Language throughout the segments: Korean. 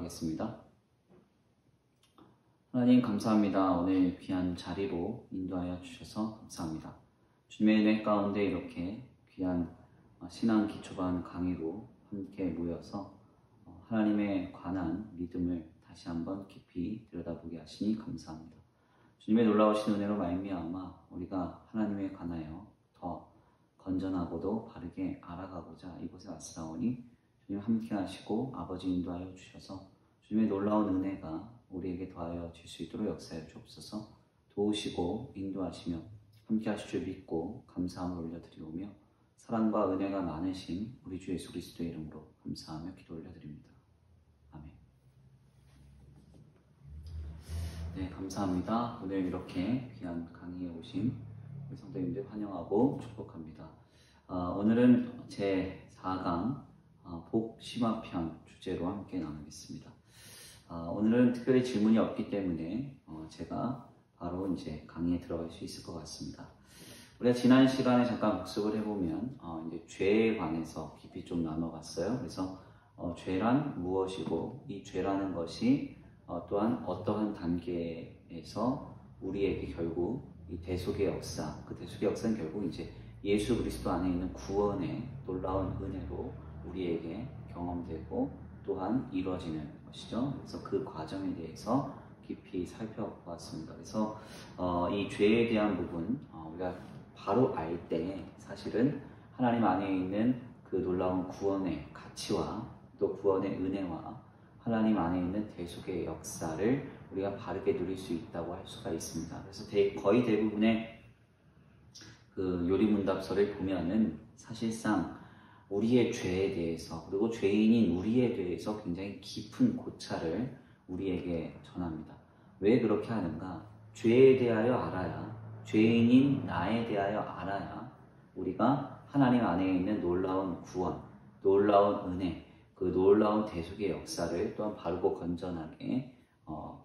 기도하겠습니다. 하나님 감사합니다. 오늘 귀한 자리로 인도하여 주셔서 감사합니다. 주님의 은혜 가운데 이렇게 귀한 신앙 기초반 강의로 함께 모여서 하나님에 관한 믿음을 다시 한번 깊이 들여다보게 하시니 감사합니다. 주님의 놀라우신 은혜로 말미암아 우리가 하나님에 관하여 더 건전하고도 바르게 알아가고자 이곳에 왔사오니 주님 함께 하시고 아버지 인도하여 주셔서 주님의 놀라운 은혜가 우리에게 더하여 질 수 있도록 역사해 주옵소서. 도우시고 인도하시며 함께 하실 줄 믿고 감사함을 올려드리오며 사랑과 은혜가 많으신 우리 주 예수 그리스도의 이름으로 감사하며 기도 올려드립니다. 아멘. 네, 감사합니다. 오늘 이렇게 귀한 강의에 오신 우리 성도님들 환영하고 축복합니다. 오늘은 제 4강 복심화편 주제로 함께 나누겠습니다. 오늘은 특별히 질문이 없기 때문에 제가 바로 이제 강의에 들어갈 수 있을 것 같습니다. 우리가 지난 시간에 잠깐 복습을 해보면 이제 죄에 관해서 깊이 좀 나눠봤어요. 그래서 죄란 무엇이고 이 죄라는 것이 또한 어떠한 단계에서 우리에게 결국 이 대속의 역사, 그 대속의 역사는 결국 이제 예수 그리스도 안에 있는 구원의 놀라운 은혜로 우리에게 경험되고 또한 이루어지는 것이죠. 그래서 그 과정에 대해서 깊이 살펴보았습니다. 그래서 이 죄에 대한 부분 우리가 바로 알 때 사실은 하나님 안에 있는 그 놀라운 구원의 가치와 또 구원의 은혜와 하나님 안에 있는 대속의 역사를 우리가 바르게 누릴 수 있다고 할 수가 있습니다. 그래서 거의 대부분의 그 요리문답서를 보면은 사실상 우리의 죄에 대해서 그리고 죄인인 우리에 대해서 굉장히 깊은 고찰을 우리에게 전합니다. 왜 그렇게 하는가? 죄에 대하여 알아야, 죄인인 나에 대하여 알아야 우리가 하나님 안에 있는 놀라운 구원, 놀라운 은혜, 그 놀라운 대속의 역사를 또한 바르고 건전하게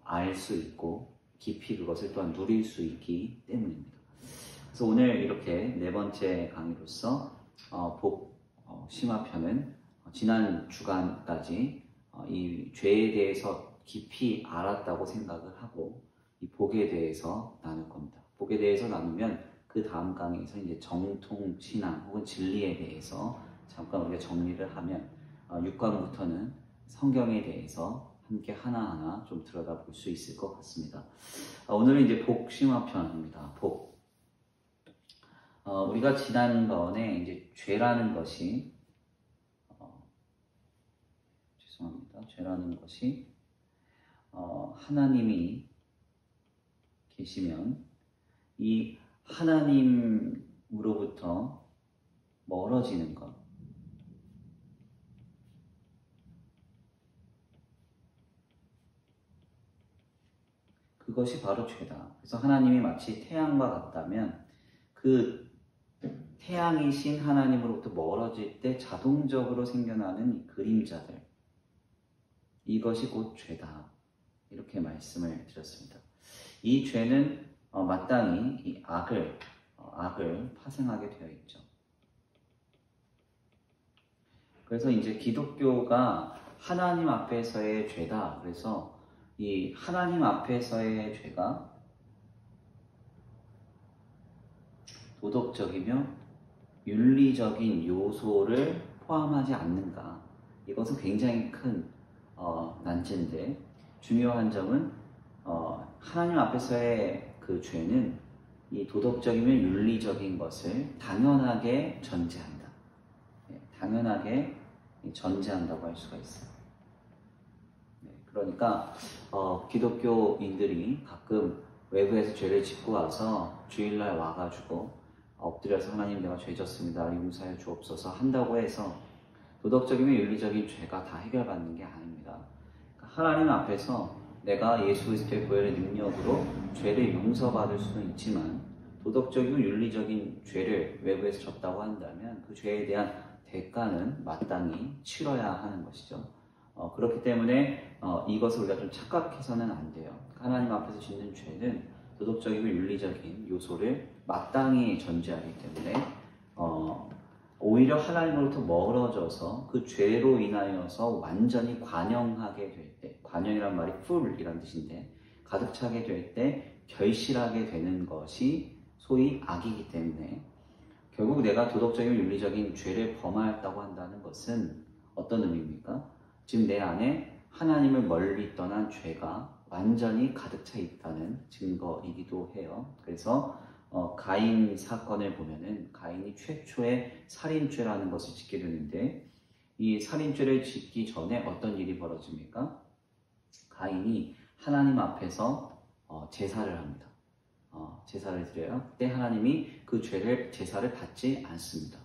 알 수 있고 깊이 그것을 또한 누릴 수 있기 때문입니다. 그래서 오늘 이렇게 네 번째 강의로서 복심화편은 지난 주간까지 이 죄에 대해서 깊이 알았다고 생각을 하고 이 복에 대해서 나눌 겁니다. 복에 대해서 나누면 그 다음 강의에서 이제 정통 신앙 혹은 진리에 대해서 잠깐 우리가 정리를 하면 6강부터는 성경에 대해서 함께 하나하나 좀 들여다볼 수 있을 것 같습니다. 오늘은 이제 복심화편입니다. 복. 우리가 지난번에 이제 죄라는 것이 죄라는 것이 하나님이 계시면 이 하나님으로부터 멀어지는 것, 그것이 바로 죄다. 그래서 하나님이 마치 태양과 같다면 그 태양이신 하나님으로부터 멀어질 때 자동적으로 생겨나는 이 그림자들, 이것이 곧 죄다. 이렇게 말씀을 드렸습니다. 이 죄는 마땅히 이 악을 파생하게 되어 있죠. 그래서 이제 기독교가 하나님 앞에서의 죄다. 그래서 이 하나님 앞에서의 죄가 도덕적이며 윤리적인 요소를 포함하지 않는가. 이것은 굉장히 큰 난제인데 중요한 점은 하나님 앞에서의 그 죄는 이 도덕적이며 윤리적인 것을 당연하게 전제한다. 당연하게 전제한다고 할 수가 있어요. 그러니까 기독교인들이 가끔 외부에서 죄를 짓고 와서 주일날 와가지고 엎드려서 하나님 내가 죄 졌습니다. 용서해 주옵소서 한다고 해서 도덕적이며 윤리적인 죄가 다 해결받는 게 아닙니다. 하나님 앞에서 내가 예수 그리스도의 보혈의 능력으로 죄를 용서받을 수는 있지만 도덕적이고 윤리적인 죄를 외부에서 졌다고 한다면 그 죄에 대한 대가는 마땅히 치러야 하는 것이죠. 그렇기 때문에 이것을 우리가 좀 착각해서는 안 돼요. 하나님 앞에서 짓는 죄는 도덕적이고 윤리적인 요소를 마땅히 전제하기 때문에 오히려 하나님으로부터 멀어져서 그 죄로 인하여서 완전히 관영하게 될 때, 관영이란 말이 full이란 뜻인데 가득 차게 될 때 결실하게 되는 것이 소위 악이기 때문에 결국 내가 도덕적인 윤리적인 죄를 범하였다고 한다는 것은 어떤 의미입니까? 지금 내 안에 하나님을 멀리 떠난 죄가 완전히 가득 차 있다는 증거이기도 해요. 그래서 가인 사건을 보면은 가인이 최초의 살인죄라는 것을 짓게 되는데 이 살인죄를 짓기 전에 어떤 일이 벌어집니까? 가인이 하나님 앞에서 제사를 합니다. 제사를 드려요. 그때 하나님이 그 제사를 받지 않습니다.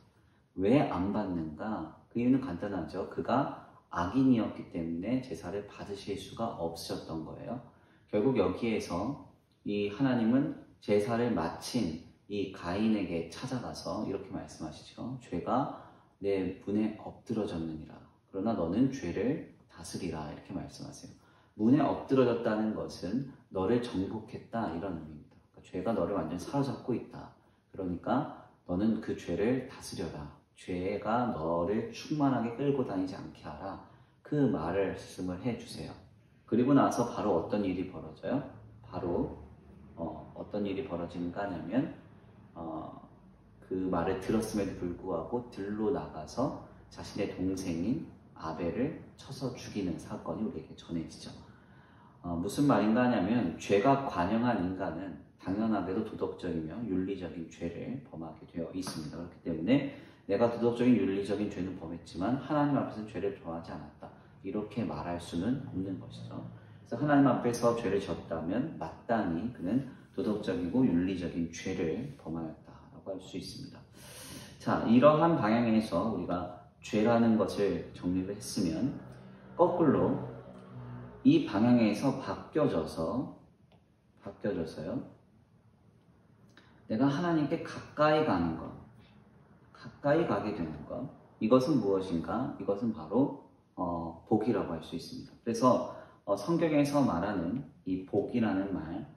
왜 안 받는가? 그 이유는 간단하죠. 그가 악인이었기 때문에 제사를 받으실 수가 없으셨던 거예요. 결국 여기에서 이 하나님은 제사를 마친 이 가인에게 찾아가서 이렇게 말씀하시죠. 죄가 내 문에 엎드러졌느니라. 그러나 너는 죄를 다스리라. 이렇게 말씀하세요. 문에 엎드러졌다는 것은 너를 정복했다 이런 의미입니다. 그러니까 죄가 너를 완전히 사로잡고 있다. 그러니까 너는 그 죄를 다스려라. 죄가 너를 충만하게 끌고 다니지 않게 하라. 그 말씀을 해주세요. 그리고 나서 바로 어떤 일이 벌어져요? 바로 어떤 일이 벌어지는가 하냐면 그 말을 들었음에도 불구하고 들로 나가서 자신의 동생인 아벨을 쳐서 죽이는 사건이 우리에게 전해지죠. 무슨 말인가 하냐면 죄가 관영한 인간은 당연하게도 도덕적이며 윤리적인 죄를 범하게 되어 있습니다. 그렇기 때문에 내가 도덕적인 윤리적인 죄는 범했지만 하나님 앞에서 죄를 범하지 않았다. 이렇게 말할 수는 없는 것이죠. 그래서 하나님 앞에서 죄를 졌다면 마땅히 그는 도덕적이고 윤리적인 죄를 범하였다라고 할 수 있습니다. 자, 이러한 방향에서 우리가 죄라는 것을 정리를 했으면 거꾸로 이 방향에서 바뀌어져서요. 내가 하나님께 가까이 가는 것, 가까이 가게 되는 것, 이것은 무엇인가? 이것은 바로 복이라고 할 수 있습니다. 그래서 성경에서 말하는 이 복이라는 말,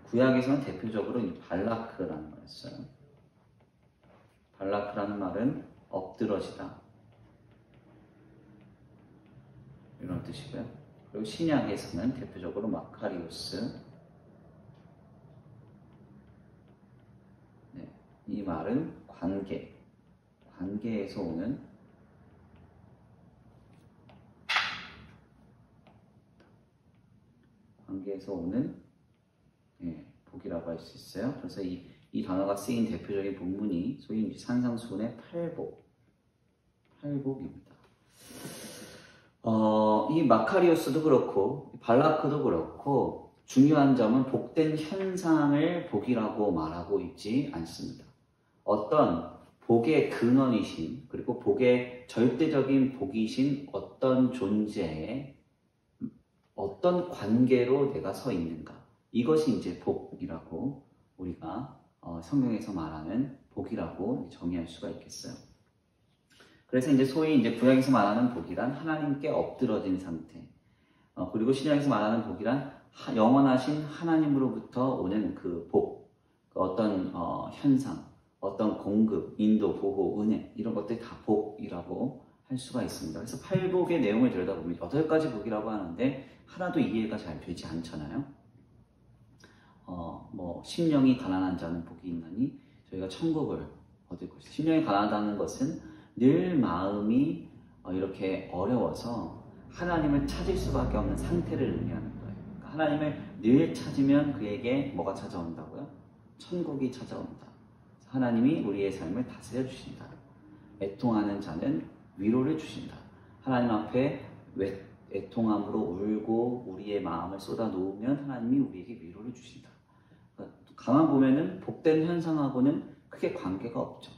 구약에서는 대표적으로 이 발라크라는 말을 써요. 발라크라는 말은 엎드러지다 이런 뜻이고요. 그리고 신약에서는 대표적으로 마카리오스, 이 말은 관계에서 오는 복이라고 할 수 있어요. 그래서 이 단어가 쓰인 대표적인 본문이 소위 산상수훈의 팔복입니다. 이 마카리오스도 그렇고 발라크도 그렇고 중요한 점은 복된 현상을 복이라고 말하고 있지 않습니다. 어떤 복의 근원이신 그리고 복의 절대적인 복이신 어떤 존재에 어떤 관계로 내가 서 있는가, 이것이 이제 복이라고 우리가 성경에서 말하는 복이라고 정의할 수가 있겠어요. 그래서 이제 소위 이제 구약에서 말하는 복이란 하나님께 엎드러진 상태, 그리고 신약에서 말하는 복이란 영원하신 하나님으로부터 오는 그 복, 어떤 현상, 어떤 공급, 인도, 보호, 은혜, 이런 것들이 다 복이라고 할 수가 있습니다. 그래서 팔복의 내용을 들여다보면 8가지 복이라고 하는데 하나도 이해가 잘 되지 않잖아요. 심령이 가난한 자는 복이 있나니 저희가 천국을 얻을 것이다. 심령이 가난하다는 것은 늘 마음이 이렇게 어려워서 하나님을 찾을 수밖에 없는 상태를 의미하는 거예요. 그러니까 하나님을 늘 찾으면 그에게 뭐가 찾아온다고요? 천국이 찾아온다. 하나님이 우리의 삶을 다스려 주신다. 애통하는 자는 위로를 주신다. 하나님 앞에 애통함으로 울고 우리의 마음을 쏟아 놓으면 하나님이 우리에게 위로를 주신다. 그러니까 가만 보면은 복된 현상하고는 크게 관계가 없죠.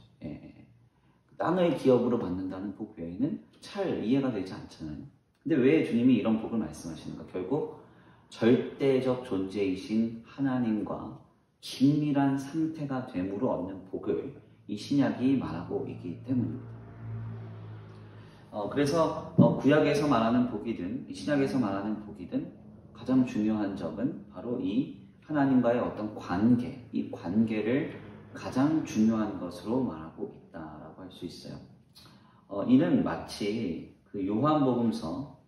땅을 기업으로 받는다는 복 외에는 잘 이해가 되지 않잖아요. 근데 왜 주님이 이런 복을 말씀하시는가? 결국 절대적 존재이신 하나님과 긴밀한 상태가 됨으로 얻는 복을 이 신약이 말하고 있기 때문입니다. 그래서 구약에서 말하는 복이든 이 신약에서 말하는 복이든 가장 중요한 점은 바로 이 하나님과의 어떤 관계, 이 관계를 가장 중요한 것으로 말하고 있다라고 할 수 있어요. 이는 마치 그 요한복음서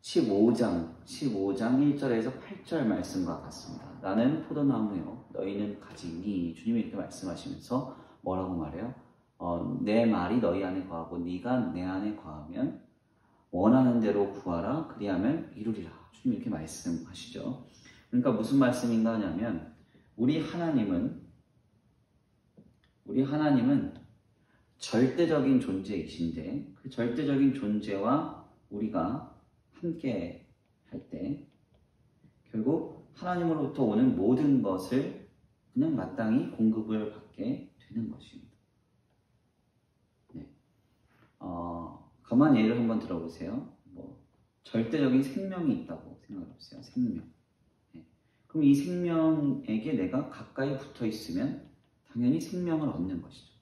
15장 1절에서 8절 말씀과 같습니다. 나는 포도나무요 너희는 가지니, 주님이 이렇게 말씀하시면서 뭐라고 말해요? 내 말이 너희 안에 거하고 네가 내 안에 거하면 원하는 대로 구하라 그리하면 이루리라. 주님이 이렇게 말씀하시죠. 그러니까 무슨 말씀인가 하냐면 우리 하나님은 절대적인 존재이신데 그 절대적인 존재와 우리가 함께 할 때 결국 하나님으로부터 오는 모든 것을 그냥 마땅히 공급을 받게 되는 것입니다. 네. 가만히 예를 한번 들어보세요. 절대적인 생명이 있다고 생각해보세요. 생명. 네. 그럼 이 생명에게 내가 가까이 붙어 있으면 당연히 생명을 얻는 것이죠.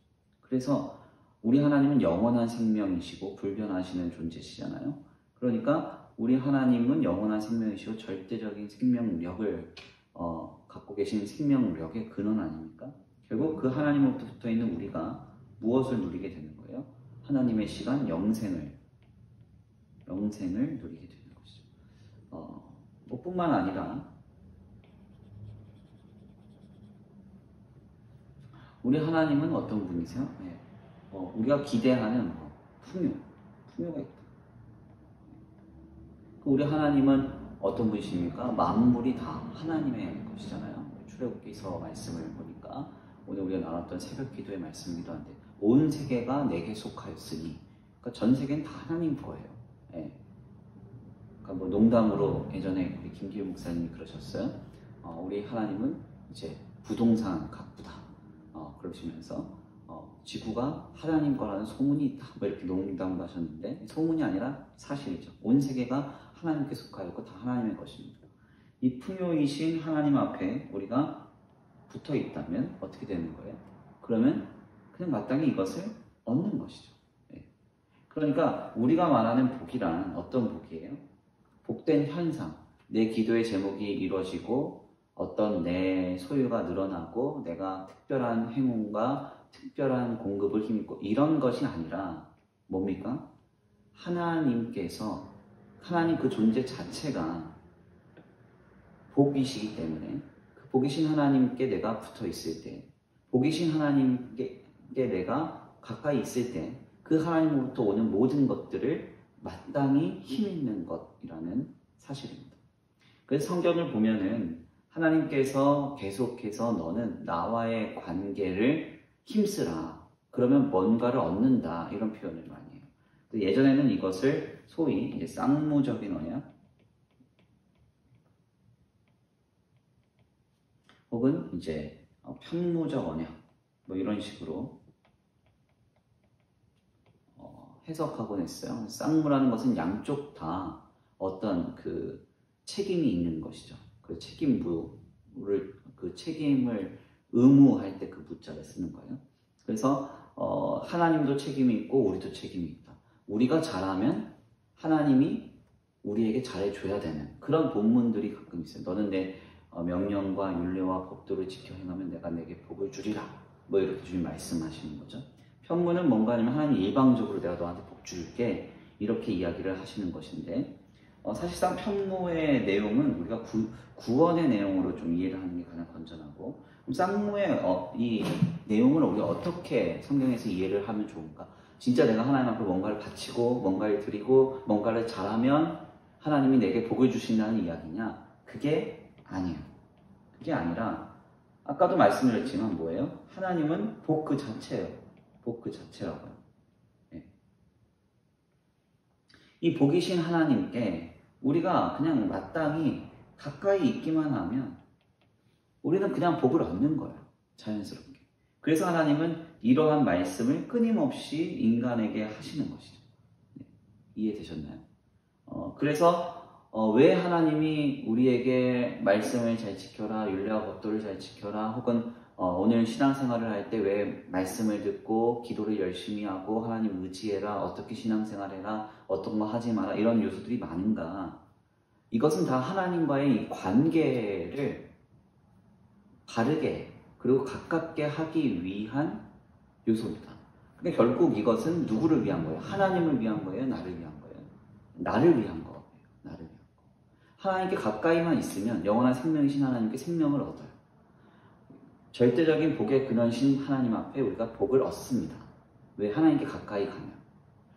그래서 우리 하나님은 영원한 생명이시고 불변하시는 존재시잖아요. 그러니까 우리 하나님은 영원한 생명이시고 절대적인 생명력을 갖고 계신 생명력의 근원 아닙니까? 결국 그 하나님으로부터 붙어 있는 우리가 무엇을 누리게 되는 거예요? 하나님의 시간, 영생을 누리게 되는 것이죠. 뿐만 아니라 우리 하나님은 어떤 분이세요? 네. 우리가 기대하는 풍요가 있다. 우리 하나님은 어떤 분이십니까? 만물이 다 하나님의 것이잖아요. 출애굽기서 말씀을 보니까 오늘 우리가 나눴던 새벽 기도의 말씀이기도 한데 온 세계가 내게 속하였으니, 그러니까 전 세계는 다 하나님 거예요. 예. 그러니까 농담으로 예전에 우리 김기훈 목사님이 그러셨어요. 우리 하나님은 이제 부동산 가꾸다. 그러시면서 지구가 하나님 거라는 소문이 있다. 이렇게 농담을 하셨는데 소문이 아니라 사실이죠. 온 세계가 하나님께 속하였고 다 하나님의 것입니다. 이 풍요이신 하나님 앞에 우리가 붙어 있다면 어떻게 되는 거예요? 그러면 그냥 마땅히 이것을 얻는 것이죠. 네. 그러니까 우리가 말하는 복이란 어떤 복이에요? 복된 현상, 내 기도의 제목이 이루어지고 어떤 내 소유가 늘어나고 내가 특별한 행운과 특별한 공급을 힘입고 이런 것이 아니라 뭡니까? 하나님 그 존재 자체가 복이시기 때문에 그 복이신 하나님께 내가 붙어 있을 때, 복이신 하나님께 내가 가까이 있을 때 그 하나님으로부터 오는 모든 것들을 마땅히 힘있는 것이라는 사실입니다. 그래서 성경을 보면은 하나님께서 계속해서 너는 나와의 관계를 힘쓰라. 그러면 뭔가를 얻는다. 이런 표현을 많이 해요. 예전에는 이것을 소위 이제 쌍무적인 언약 혹은 이제 편무적 언약 이런 식으로 해석하곤 했어요. 쌍무라는 것은 양쪽 다 어떤 그 책임이 있는 것이죠. 그 책임을 의무할 때 그 무자를 쓰는 거예요. 그래서 하나님도 책임이 있고 우리도 책임이 있다. 우리가 잘하면 하나님이 우리에게 잘해줘야 되는 그런 본문들이 가끔 있어요. 너는 내 명령과 율례와 법도를 지켜 행하면 내가 내게 복을 주리라. 이렇게 주님 말씀하시는 거죠. 편무는 뭔가 하냐면 하나님 일방적으로 내가 너한테 복 줄게 이렇게 이야기를 하시는 것인데 사실상 편무의 내용은 우리가 구원의 내용으로 좀 이해를 하는 게 가장 건전하고, 그럼 쌍무의 이 내용을 우리가 어떻게 성경에서 이해를 하면 좋을까? 진짜 내가 하나님 앞에 뭔가를 바치고 뭔가를 드리고 뭔가를 잘하면 하나님이 내게 복을 주신다는 이야기냐? 그게 아니에요. 그게 아니라 아까도 말씀드렸지만 뭐예요? 하나님은 복 그 자체예요. 복 그 자체라고요. 네. 이 복이신 하나님께 우리가 그냥 마땅히 가까이 있기만 하면 우리는 그냥 복을 얻는 거예요. 자연스럽게. 그래서 하나님은 이러한 말씀을 끊임없이 인간에게 하시는 것이죠. 네. 이해되셨나요? 그래서 왜 하나님이 우리에게 말씀을 잘 지켜라, 율례와 법도를 잘 지켜라, 혹은 오늘 신앙생활을 할 때 왜 말씀을 듣고 기도를 열심히 하고 하나님 의지해라, 어떻게 신앙생활해라, 어떤 거 하지 마라 이런 요소들이 많은가? 이것은 다 하나님과의 이 관계를 바르게 그리고 가깝게 하기 위한 요소입니다. 근데 결국 이것은 누구를 위한 거예요? 하나님을 위한 거예요? 나를 위한 거예요? 나를 위한 거예요. 나를 위한 거. 하나님께 가까이만 있으면 영원한 생명이신 하나님께 생명을 얻어요. 절대적인 복의 근원신 하나님 앞에 우리가 복을 얻습니다. 왜? 하나님께 가까이 가면.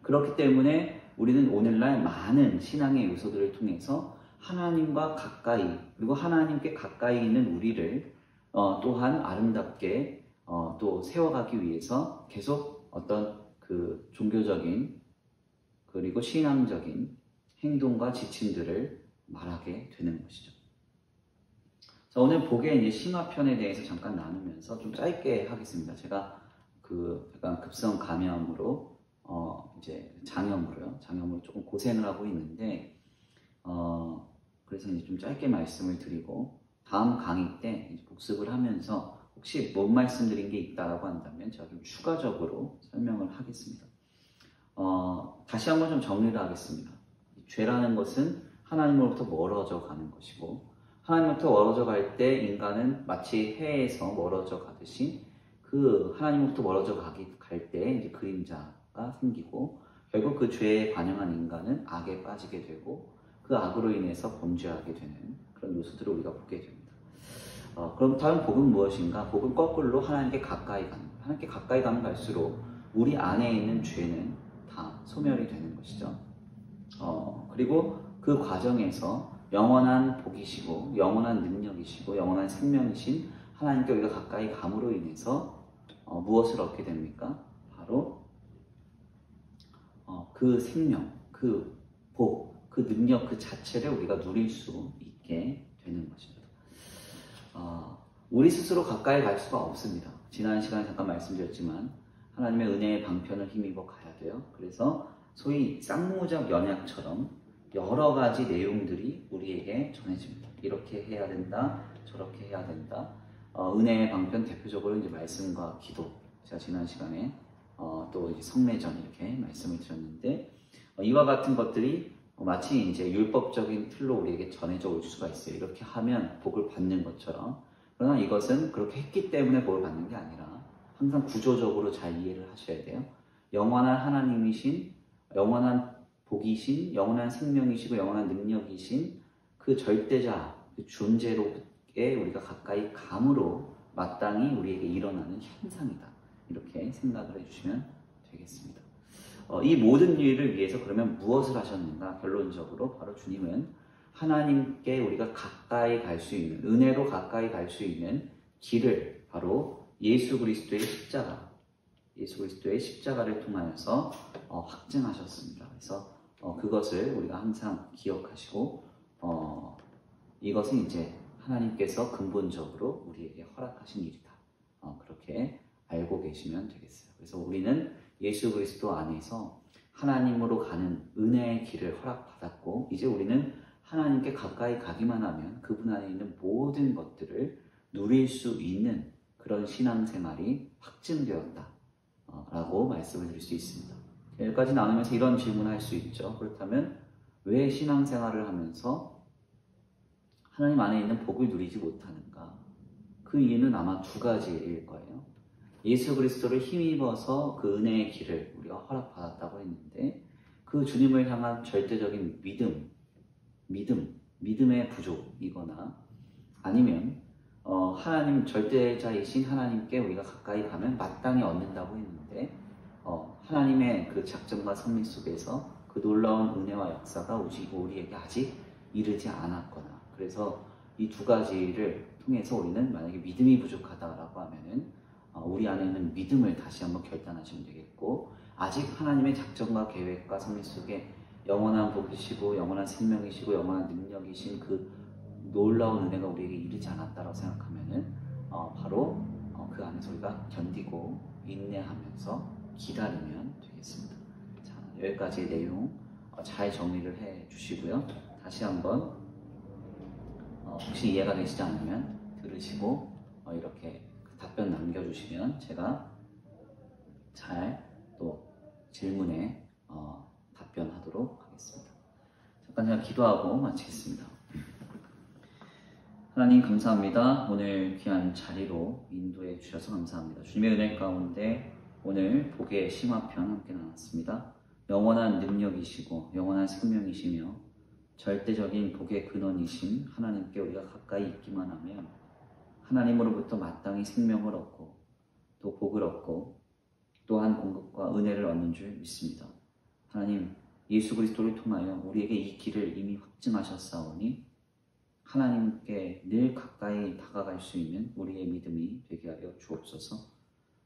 그렇기 때문에 우리는 오늘날 많은 신앙의 요소들을 통해서 하나님과 가까이, 그리고 하나님께 가까이 있는 우리를 또한 아름답게 또 세워가기 위해서 계속 어떤 그 종교적인 그리고 신앙적인 행동과 지침들을 말하게 되는 것이죠. 자, 오늘 복의 이제 심화편에 대해서 잠깐 나누면서 좀 짧게 하겠습니다. 제가 그 약간 급성 감염으로 이제 장염으로 조금 고생을 하고 있는데 그래서 이제 좀 짧게 말씀을 드리고 다음 강의 때 이제 복습을 하면서 혹시 못 말씀드린 게 있다라고 한다면 제가 좀 추가적으로 설명을 하겠습니다. 다시 한번 좀 정리를 하겠습니다. 죄라는 것은 하나님으로부터 멀어져 가는 것이고 하나님으로부터 멀어져 갈 때 인간은 마치 해에서 멀어져 가듯이 그 하나님으로부터 멀어져 갈 때 이제 그림자가 생기고 결국 그 죄에 반영한 인간은 악에 빠지게 되고 그 악으로 인해서 범죄하게 되는 그런 요소들을 우리가 보게 됩니다. 그럼 다음 복은 무엇인가? 복은 거꾸로 하나님께 가까이 가는 거예요. 하나님께 가까이 가면 갈수록 우리 안에 있는 죄는 다 소멸이 되는 것이죠. 그리고 그 과정에서 영원한 복이시고 영원한 능력이시고 영원한 생명이신 하나님께 우리가 가까이 감으로 인해서 무엇을 얻게 됩니까? 바로 그 생명, 그 복, 그 능력 그 자체를 우리가 누릴 수 있게 되는 것입니다. 우리 스스로 가까이 갈 수가 없습니다. 지난 시간에 잠깐 말씀드렸지만 하나님의 은혜의 방편을 힘입어 가야 돼요. 그래서 소위 쌍무적 연약처럼 여러 가지 내용들이 우리에게 전해집니다. 이렇게 해야 된다, 저렇게 해야 된다. 은혜의 방편 대표적으로 이제 말씀과 기도. 제가 지난 시간에 또 이제 성례전 이렇게 말씀을 드렸는데 이와 같은 것들이 마치 이제 율법적인 틀로 우리에게 전해져 올 수가 있어요. 이렇게 하면 복을 받는 것처럼. 그러나 이것은 그렇게 했기 때문에 복을 받는 게 아니라 항상 구조적으로 잘 이해를 하셔야 돼요. 영원한 하나님이신, 영원한 복이신, 영원한 생명이시고 영원한 능력이신 그 절대자, 그 존재로에 우리가 가까이 감으로 마땅히 우리에게 일어나는 현상이다. 이렇게 생각을 해주시면 되겠습니다. 이 모든 일을 위해서 그러면 무엇을 하셨는가? 결론적으로 바로 주님은 하나님께 우리가 가까이 갈 수 있는, 은혜로 가까이 갈 수 있는 길을 바로 예수 그리스도의 십자가를 통하여서 확증하셨습니다. 그래서 그것을 우리가 항상 기억하시고 이것은 이제 하나님께서 근본적으로 우리에게 허락하신 일이다. 그렇게 알고 계시면 되겠어요. 그래서 우리는 예수 그리스도 안에서 하나님으로 가는 은혜의 길을 허락받았고 이제 우리는 하나님께 가까이 가기만 하면 그분 안에 있는 모든 것들을 누릴 수 있는 그런 신앙생활이 확증되었다 라고 말씀을 드릴 수 있습니다. 여기까지 나누면서 이런 질문을 할 수 있죠. 그렇다면 왜 신앙생활을 하면서 하나님 안에 있는 복을 누리지 못하는가? 그 이유는 아마 두 가지일 거예요. 예수 그리스도를 힘입어서 그 은혜의 길을 우리가 허락받았다고 했는데 그 주님을 향한 절대적인 믿음의 부족이거나 아니면 하나님 절대자이신 하나님께 우리가 가까이 가면 마땅히 얻는다고 했는데 하나님의 그 작정과 섭리 속에서 그 놀라운 은혜와 역사가 우리에게 아직 이르지 않았거나 그래서 이 두 가지를 통해서 우리는 만약에 믿음이 부족하다라고 하면은 우리 안에 있는 믿음을 다시 한번 결단하시면 되겠고 아직 하나님의 작정과 계획과 섭리 속에 영원한 복이시고 영원한 생명이시고 영원한 능력이신 그 놀라운 은혜가 우리에게 이르지 않았다고 생각하면은 바로 그 안에서 우리가 견디고 인내하면서 기다리면 되겠습니다. 자, 여기까지의 내용 잘 정리를 해 주시고요. 다시 한번 혹시 이해가 되시지 않으면 들으시고 이렇게 답변 남겨주시면 제가 잘 또 질문에 답변하도록 하겠습니다. 잠깐 제가 기도하고 마치겠습니다. 하나님 감사합니다. 오늘 귀한 자리로 인도해 주셔서 감사합니다. 주님의 은혜 가운데 오늘 복의 심화편 함께 나눴습니다. 영원한 능력이시고 영원한 생명이시며 절대적인 복의 근원이신 하나님께 우리가 가까이 있기만 하면 하나님으로부터 마땅히 생명을 얻고 또 복을 얻고 또한 공급과 은혜를 얻는 줄 믿습니다. 하나님, 예수 그리스도를 통하여 우리에게 이 길을 이미 확증하셨사오니 하나님께 늘 가까이 다가갈 수 있는 우리의 믿음이 되게 하여 주옵소서.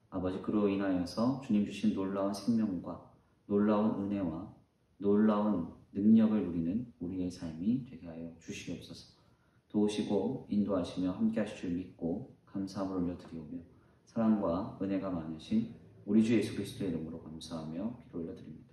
아버지, 그로 인하여서 주님 주신 놀라운 생명과 놀라운 은혜와 놀라운 능력을 누리는 우리의 삶이 되게 하여 주시옵소서. 도우시고 인도하시며 함께 하실 줄 믿고 감사함을 올려드리오며 사랑과 은혜가 많으신 우리 주 예수 그리스도의 이름으로 감사하며 기도 올려드립니다.